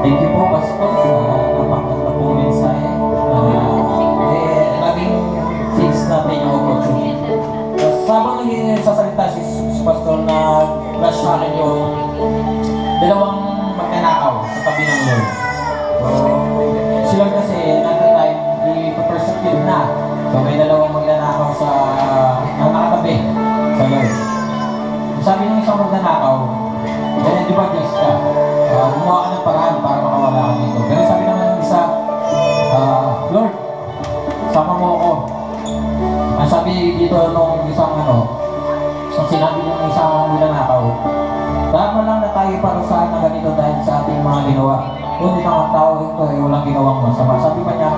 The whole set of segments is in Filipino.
Thank you po, Pastor, sa napakaganda pong mensahe. Naging fix natin yung opportunity. Habang nagsasalita si Pastor na flash sa akin yung dalawang magnanakaw sa tabi ng Lord. So, si Lord kasi natatime, i-persecute na. So, may dalawang magnanakaw sa nakatabi sa Lord. Sabi ng isang magnanakaw, ganyan di ba Diyos ka? Gumawa ka ng paraan para makawala ka dito. Pero sabi naman ng isa, Lord, sama mo ako. Ang sabi dito nung isang ang sinabi ng isang magnanakaw, tama lang na tayo parusahan na ganito dahil sa ating mga ginawa. Kung di mga tao ito ay walang ginawang masama. Sabi pa niya,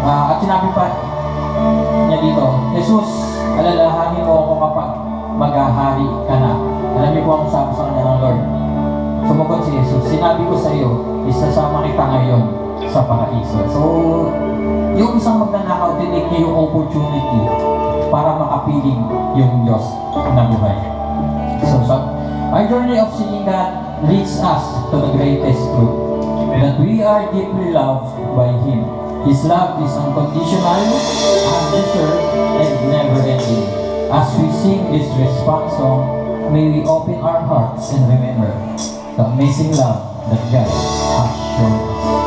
at sinabi pa niya dito, Jesus, alalahanin mo ako kapag maghahari ka na. Alam niyo po ang sabi sa kanya ng Lord. Sumagot si Jesus, sinabi ko sa iyo, isasama kita ngayon sa paraiso. So, yung isang magnanakaw, tinig niya yung opportunity para makapiling yung Diyos na buhay. So, our journey of seeing God leads us to the greatest truth, that we are deeply loved by Him. His love is unconditional, undeserved, and never-ending. As we sing this response song, may we open our hearts and remember the amazing love that God has shown us.